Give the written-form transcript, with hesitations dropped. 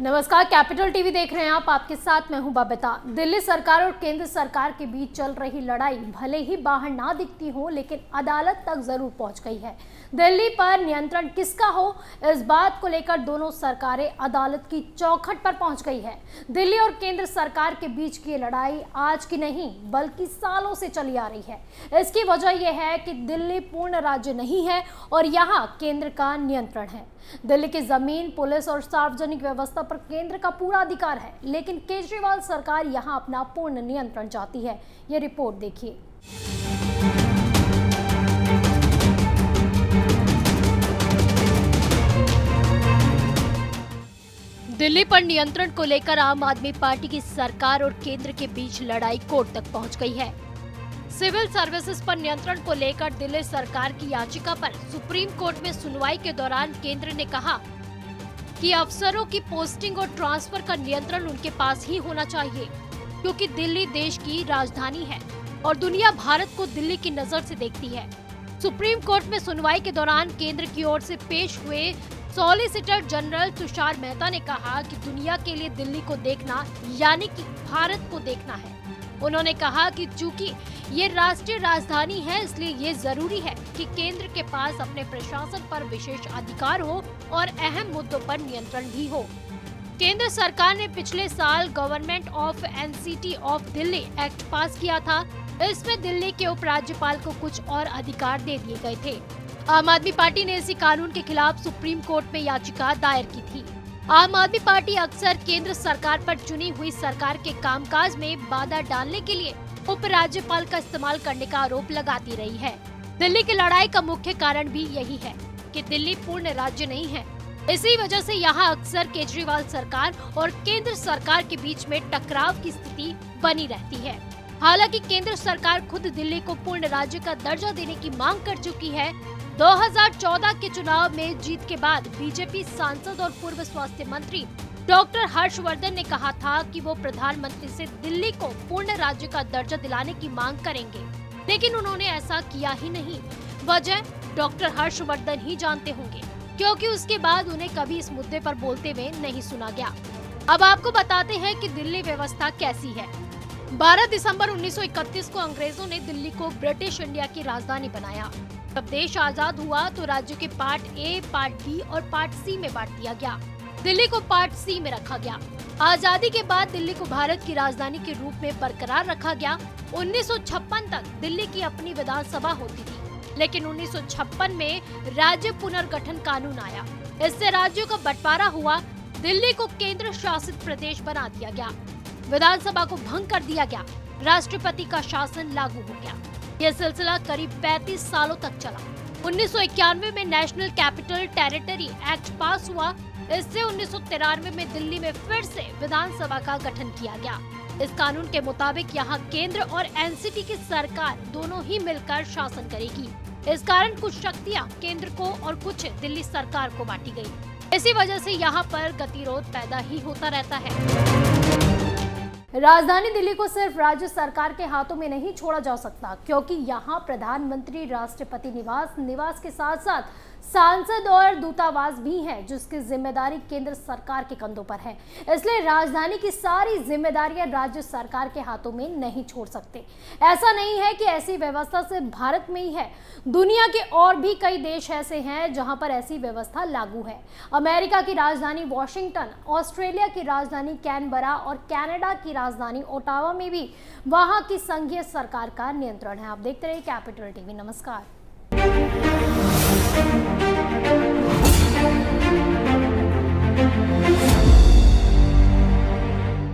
नमस्कार, capital TV देख रहे हैं आप। आपके साथ मैं हूं बबीता। दिल्ली सरकार और केंद्र सरकार के बीच चल रही लड़ाई भले ही बाहर ना दिखती हो, लेकिन अदालत तक जरूर पहुंच गई है। दिल्ली पर नियंत्रण किसका हो, इस बात को लेकर दोनों सरकारें अदालत की चौखट पर पहुंच गई है। दिल्ली और केंद्र सरकार के बीच की लड़ाई आज की नहीं बल्कि सालों से चली आ रही है। इसकी वजह यह है कि दिल्ली पूर्ण राज्य नहीं है और यहाँ केंद्र का नियंत्रण है। दिल्ली की जमीन, पुलिस और सार्वजनिक व्यवस्था पर केंद्र का पूरा अधिकार है, लेकिन केजरीवाल सरकार यहां अपना पूर्ण नियंत्रण चाहती है। ये रिपोर्ट देखिए। दिल्ली पर नियंत्रण को लेकर आम आदमी पार्टी की सरकार और केंद्र के बीच लड़ाई कोर्ट तक पहुंच गई है। सिविल सर्विसेज पर नियंत्रण को लेकर दिल्ली सरकार की याचिका पर सुप्रीम कोर्ट में सुनवाई के दौरान केंद्र ने कहा कि अफसरों की पोस्टिंग और ट्रांसफर का नियंत्रण उनके पास ही होना चाहिए, क्योंकि दिल्ली देश की राजधानी है और दुनिया भारत को दिल्ली की नजर से देखती है। सुप्रीम कोर्ट में सुनवाई के दौरान केंद्र की ओर से पेश हुए सॉलिसिटर जनरल तुषार मेहता ने कहा कि दुनिया के लिए दिल्ली को देखना यानी कि भारत को देखना है। उन्होंने कहा कि चूंकि ये राष्ट्रीय राजधानी है, इसलिए ये जरूरी है कि केंद्र के पास अपने प्रशासन पर विशेष अधिकार हो और अहम मुद्दों पर नियंत्रण भी हो। केंद्र सरकार ने पिछले साल government of NCT of Delhi act पास किया था। इसमें दिल्ली के उपराज्यपाल को कुछ और अधिकार दे दिए गए थे। आम आदमी पार्टी ने इसी कानून के खिलाफ सुप्रीम कोर्ट में याचिका दायर की थी। आम आदमी पार्टी अक्सर केंद्र सरकार पर चुनी हुई सरकार के कामकाज में बाधा डालने के लिए उपराज्यपाल का इस्तेमाल करने का आरोप लगाती रही है। दिल्ली की लड़ाई का मुख्य कारण भी यही है कि दिल्ली पूर्ण राज्य नहीं है। इसी वजह से यहाँ अक्सर केजरीवाल सरकार और केंद्र सरकार के बीच में टकराव की स्थिति बनी रहती है। हालांकि केंद्र सरकार खुद दिल्ली को पूर्ण राज्य का दर्जा देने की मांग कर चुकी है। 2014 के चुनाव में जीत के बाद बीजेपी सांसद और पूर्व स्वास्थ्य मंत्री डॉक्टर हर्षवर्धन ने कहा था कि वो प्रधानमंत्री से दिल्ली को पूर्ण राज्य का दर्जा दिलाने की मांग करेंगे, लेकिन उन्होंने ऐसा किया ही नहीं। वजह डॉक्टर हर्षवर्धन ही जानते होंगे, क्योंकि उसके बाद उन्हें कभी इस मुद्दे पर बोलते हुए नहीं सुना गया। अब आपको बताते हैं कि दिल्ली व्यवस्था कैसी है। 12 दिसंबर 1931 को अंग्रेजों ने दिल्ली को ब्रिटिश इंडिया की राजधानी बनाया। जब देश आजाद हुआ तो राज्य के पार्ट ए, पार्ट बी और पार्ट सी में बांट दिया गया। दिल्ली को पार्ट सी में रखा गया। आजादी के बाद दिल्ली को भारत की राजधानी के रूप में बरकरार रखा गया। 1956 तक दिल्ली की अपनी विधानसभा होती थी, लेकिन 1956 में राज्य पुनर्गठन कानून आया। इससे राज्यों का बंटवारा हुआ। दिल्ली को केंद्र शासित प्रदेश बना दिया गया। विधानसभा को भंग कर दिया गया। राष्ट्रपति का शासन लागू हो गया। यह सिलसिला करीब 35 सालों तक चला। 1991 में नेशनल कैपिटल टेरिटरी एक्ट पास हुआ। इससे 1993 में दिल्ली में फिर से विधानसभा का गठन किया गया। इस कानून के मुताबिक यहाँ केंद्र और एनसीटी की सरकार दोनों ही मिलकर शासन करेगी। इस कारण कुछ शक्तियाँ केंद्र को और कुछ दिल्ली सरकार को बांटी गयी। इसी वजह से यहाँ पर गतिरोध पैदा ही होता रहता है। राजधानी दिल्ली को सिर्फ राज्य सरकार के हाथों में नहीं छोड़ा जा सकता, क्योंकि यहाँ प्रधानमंत्री, राष्ट्रपति निवास के साथ साथ सांसद और दूतावास भी हैं, जिसकी जिम्मेदारी केंद्र सरकार के कंधों पर है। इसलिए राजधानी की सारी जिम्मेदारियां राज्य सरकार के हाथों में नहीं छोड़ सकते। ऐसा नहीं है कि ऐसी व्यवस्था सिर्फ भारत में ही है। दुनिया के और भी कई देश ऐसे हैं जहां पर ऐसी व्यवस्था लागू है। अमेरिका की राजधानी वॉशिंगटन, ऑस्ट्रेलिया की राजधानी कैनबरा और कनाडा की राजधानी ओटावा में भी वहां की संघीय सरकार का नियंत्रण है। आप देखते रहिए कैपिटल टीवी। नमस्कार।